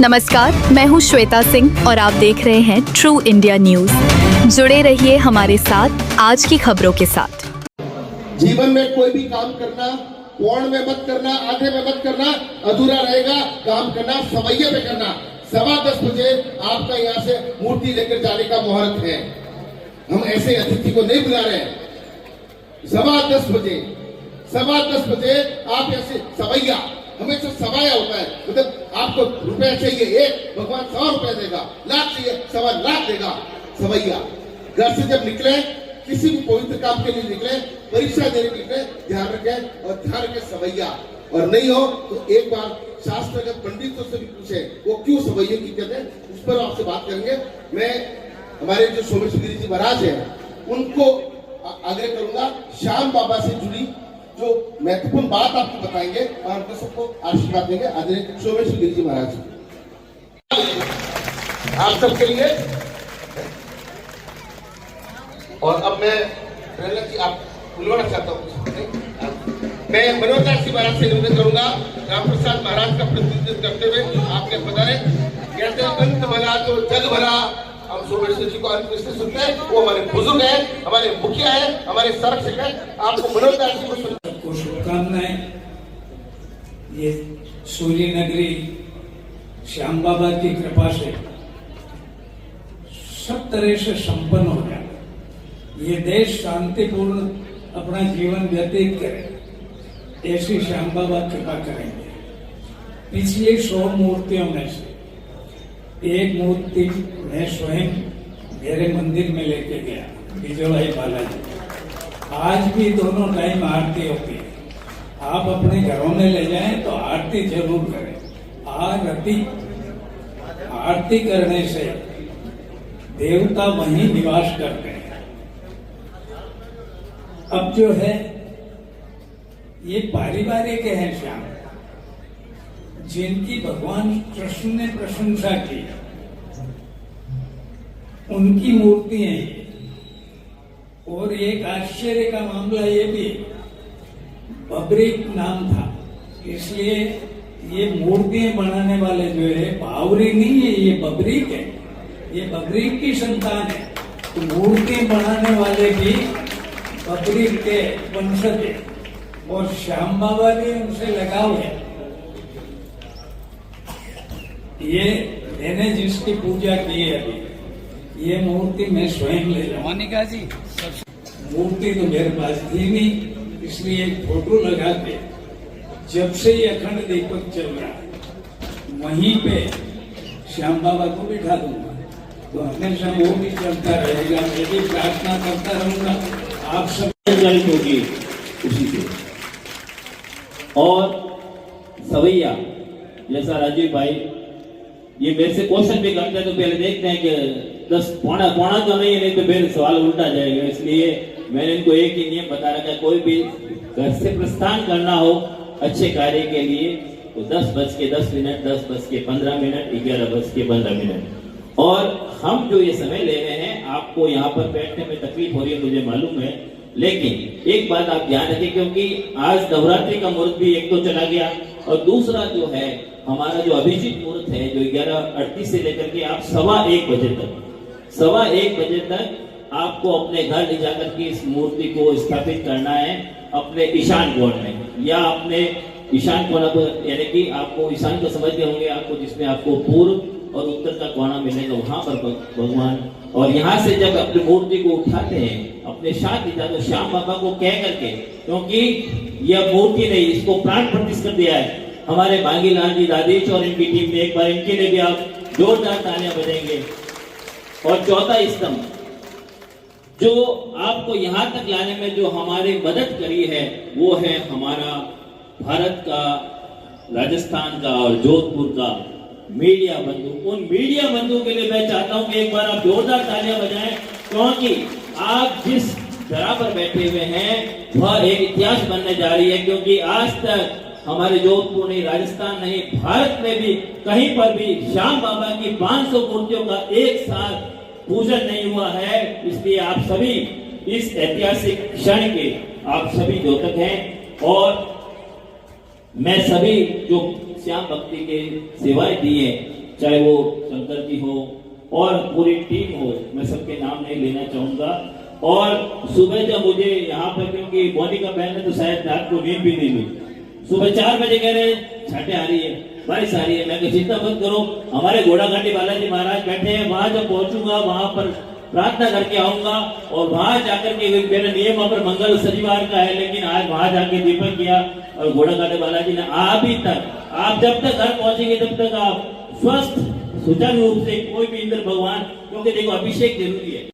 नमस्कार, मैं हूं श्वेता सिंह और आप देख रहे हैं ट्रू इंडिया न्यूज। जुड़े रहिए हमारे साथ आज की खबरों के साथ। जीवन में कोई भी काम करना पौड़ में मत करना, आधे में मत करना, अधूरा रहेगा। काम करना सवैया में करना। 10:15 बजे आपका यहाँ से मूर्ति लेकर जाने का मुहूर्त है। हम ऐसे अतिथि को नहीं बुला रहे हैं। 10:15 बजे आप ऐसे सवैया, हमेशा सवाया होता है, मतलब आपको रुपया चाहिए एक, भगवान 100 रुपया देगा, लाख चाहिए 1.25 लाख देगा। सवैया घर से जब निकले, किसी भी पवित्र काम के लिए निकले, परीक्षा देने के लिए ध्यान रखें और ध्यान रखें सवैया। और नहीं हो तो एक बार शास्त्रगत पंडितों से भी पूछे वो क्यों सवैया की कहते हैं, उस पर आपसे बात करेंगे। मैं हमारे जो सोमेश्वर गिरी जी महाराज है उनको आग्रह करूंगा, श्याम बाबा से जुड़ी जो महत्वपूर्ण बात आपको बताएंगे और हम सबको आशीर्वाद देंगे। आदरणीय सोमेश्वर गिरी जी महाराज आप सबके लिए। और अब मैं प्रेरणा जी आप बुलवाना चाहता हूँ। मैं मनोज दास जी महाराज से निवेदन करूंगा, राम प्रसाद महाराज का प्रतिनिधित्व करते हुए आपके बताएं। कहते हैं अंत भला तो जग भला। हम सोमेश्वर जी को अंत से सुनते हैं, वो हमारे बुजुर्ग हैं, हमारे मुखिया हैं, हमारे संरक्षक हैं। आपको मनोज दास जी को सबको शुभकामनाएं। ये सूर्य नगरी श्याम बाबा की कृपा से सब तरह से संपन्न हो जाए, ये देश शांतिपूर्ण अपना जीवन व्यतीत करे, ऐसी श्याम बाबा कृपा करेंगे। पिछली 100 मूर्तियों में से एक मूर्ति मैं स्वयं मेरे मंदिर में लेके गया, विजय बालाजी। आज भी दोनों टाइम आरती होती है। आप अपने घरों में ले जाएं तो आरती जरूर करें। आरती करने से देवता वहीं निवास करते हैं। अब जो है ये पारिवारिक है श्याम, जिनकी भगवान कृष्ण ने प्रशंसा की, उनकी मूर्ति है ये। और एक आश्चर्य का मामला ये भी, बबरीक नाम था, इसलिए ये मूर्तियां बनाने वाले जो है बावरी नहीं है, ये बबरीक है, ये बबरीक की संतान है। तो मूर्ति बनाने वाले भी बबरीक के वंशज है और श्याम बाबा भी उनसे लगाव है। ये मैंने जिसकी पूजा की है अभी, ये मूर्ति मैं स्वयं ले जाऊं। मोनिका जी, मूर्ति तो मेरे पास थी नहीं, इसलिए एक फोटो लगा के जब से ये अखंड दीपक चल रहा है वहीं पे श्याम बाबा को बिठा दूंगा, तो हमेशा वो भी चलता रहेगा। मैं भी प्रार्थना करता रहूंगा, आप सब संचालित होगी उसी से। और सवैया जैसा राजीव भाई ये मेरे से क्वेश्चन भी करते हैं, तो पहले देखते हैं कि 10 पौना तो नहीं तो फिर सवाल उल्टा जाएगा। इसलिए मैंने इनको एक ही नियम बता रखा है, कोई भी घर से प्रस्थान करना हो अच्छे कार्य के लिए तो 10:10, 10:15, 11:15। और हम जो ये समय ले रहे हैं, आपको यहाँ पर बैठने में तकलीफ हो रही है मुझे मालूम है, लेकिन एक बात आप ध्यान रखें, क्योंकि आज नवरात्रि का मुहूर्त भी एक तो चला गया और दूसरा जो है हमारा जो अभिजीत मुहूर्त है जो 11:38 से लेकर के आप 1:15 बजे तक आपको अपने घर ले जाकर के इस मूर्ति को स्थापित करना है अपने ईशान कोण में, या अपने ईशान कोना को, यानी कि आपको ईशान को समझते होंगे आपको, जिसमें आपको पूर्व और उत्तर का कोना मिलेगा, वहां पर भगवान। और यहाँ से जब अपनी मूर्ति को उठाते हैं अपने साथ ले जाते, तो श्याम बाबा को कह करके, क्योंकि यह मूर्ति नहीं, इसको प्राण प्रतिष्ठा दिया है हमारे भांगीलाल जी दादीश और इनकी टीम ने। एक बार इनके लिए भी आप जोरदार तालियां बजाएंगे। और चौथा स्तंभ जो आपको यहां तक लाने में जो हमारी मदद करी है वो है हमारा भारत का, राजस्थान का और जोधपुर का मीडिया बंधु। उन मीडिया बंधु के लिए मैं चाहता हूं कि एक बार आप जोरदार तालियां बजाएं, क्योंकि आप जिस जगह पर बैठे हुए हैं वह एक इतिहास बनने जा रही है। क्योंकि आज तक हमारे जोधपुर नहीं, राजस्थान नहीं, भारत में भी कहीं पर भी श्याम बाबा की 500 मूर्तियों का एक साथ पूजन नहीं हुआ है। इसलिए आप सभी इस ऐतिहासिक क्षण के आप सभी द्योतक हैं। और मैं सभी जो श्याम भक्ति के सेवाएं दी है, चाहे वो शंकर जी हो और पूरी टीम हो, मैं सबके नाम नहीं लेना चाहूंगा। और सुबह जब मुझे यहाँ पर, क्योंकि मोनिका बहन ने तो शायद रात को नींद भी नहीं ली, सुबह 4 बजे कह रहे छाटे आ रही है, बारिश आ रही है। मैं कहा चिंता मत करो, हमारे घोड़ाघाटी बालाजी महाराज बैठे हैं, वहां जब पहुंचूंगा वहां पर प्रार्थना करके आऊंगा और वहां जाकर के, मेरा नियम पर मंगल शनिवार का है, लेकिन आज वहां जाके दीपक किया और घोड़ाघाटी बालाजी ने अभी तक, आप जब तक घर पहुंचेंगे तब तक आप स्वस्थ सुचारू रूप से, कोई भी इंद्र भगवान, क्योंकि देखो अभिषेक जरूरी है।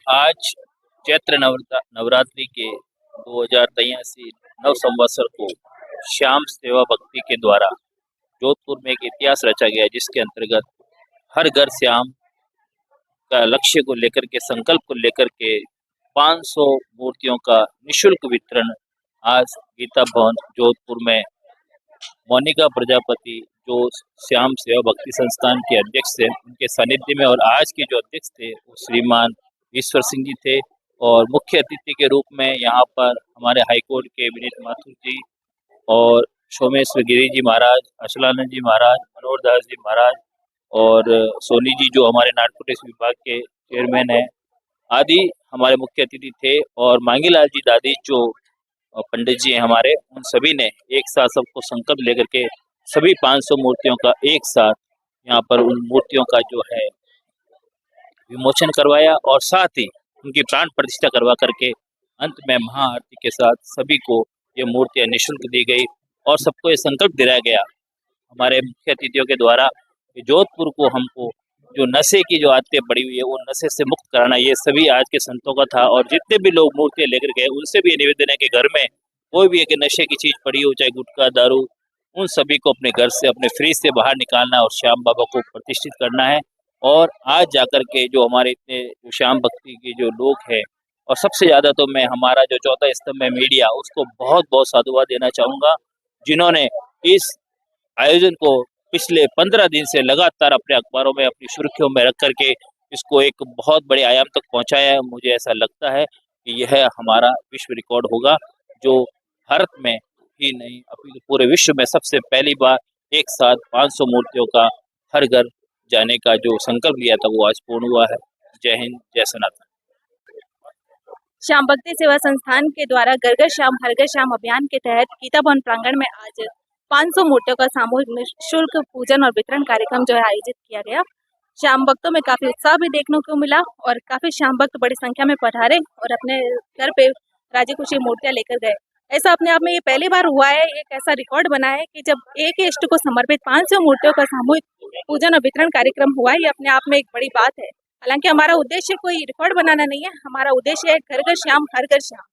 आज चैत्र नवरात्रि के 2083 नव संवत्सर को श्याम सेवा भक्ति के द्वारा जोधपुर में एक इतिहास रचा गया, जिसके अंतर्गत हर घर श्याम का लक्ष्य को लेकर के, संकल्प को लेकर के 500 मूर्तियों का निशुल्क वितरण आज गीता भवन जोधपुर में मोनिका प्रजापति, जो श्याम सेवा भक्ति संस्थान के अध्यक्ष थे, उनके सानिध्य में, और आज के जो अध्यक्ष थे वो श्रीमान ईश्वर सिंह जी थे, और मुख्य अतिथि के रूप में यहाँ पर हमारे हाईकोर्ट के विनीत माथुर जी और सोमेश्वर गिरी जी महाराज, अचलानंद जी महाराज, मनोहर दास जी महाराज और सोनी जी जो हमारे नारकोटिक्स विभाग के चेयरमैन हैं, आदि हमारे मुख्य अतिथि थे। और मांगीलाल जी दादी जो पंडित जी हैं हमारे, उन सभी ने एक साथ सबको संकल्प लेकर के सभी 500 मूर्तियों का एक साथ यहाँ पर उन मूर्तियों का जो है विमोचन करवाया, और साथ ही उनकी प्राण प्रतिष्ठा करवा करके अंत में महाआरती के साथ सभी को ये मूर्तियां निःशुल्क दी गई, और सबको ये संकल्प दिलाया गया हमारे मुख्य अतिथियों के द्वारा कि जोधपुर को हमको जो नशे की जो आदतें पड़ी हुई है वो नशे से मुक्त कराना, ये सभी आज के संतों का था। और जितने भी लोग मूर्तियां लेकर गए उनसे भी ये निवेदन है कि घर में कोई भी एक नशे की चीज पड़ी हो, चाहे गुटखा, दारू, उन सभी को अपने घर से, अपने फ्रिज से बाहर निकालना है और श्याम बाबा को प्रतिष्ठित करना है। और आज जाकर के जो हमारे इतने श्याम भक्ति के जो लोग हैं, और सबसे ज्यादा तो मैं हमारा जो चौथा स्तंभ है मीडिया, उसको बहुत बहुत साधुवाद देना चाहूंगा, जिन्होंने इस आयोजन को पिछले 15 दिन से लगातार अपने अखबारों में, अपनी सुर्खियों में रख करके इसको एक बहुत बड़े आयाम तक पहुंचाया है। मुझे ऐसा लगता है कि यह हमारा विश्व रिकॉर्ड होगा, जो भारत में ही नहीं अभी पूरे विश्व में सबसे पहली बार एक साथ 500 मूर्तियों का हर घर जाने का जो संकल्प लिया था वो आज पूर्ण हुआ है। जय हिंद, जय सनातन। श्याम भक्ति सेवा संस्थान के द्वारा घर घर श्याम हर घर श्याम अभियान के तहत गीता भवन प्रांगण में आज 500 मूर्तियों का सामूहिक निःशुल्क पूजन और वितरण कार्यक्रम जो है आयोजित किया गया। श्याम भक्तों में काफी उत्साह भी देखने को मिला और काफी श्याम भक्त बड़ी संख्या में पधारे और अपने घर पे राजी खुशी मूर्तियां लेकर गए। ऐसा अपने आप में ये पहली बार हुआ है, एक ऐसा रिकॉर्ड बना है कि जब एक ही इष्ट को समर्पित 500 मूर्तियों का सामूहिक पूजन और वितरण कार्यक्रम हुआ है। ये अपने आप में एक बड़ी बात है। हालांकि हमारा उद्देश्य कोई रिकॉर्ड बनाना नहीं है, हमारा उद्देश्य है घर घर श्याम हर घर श्याम।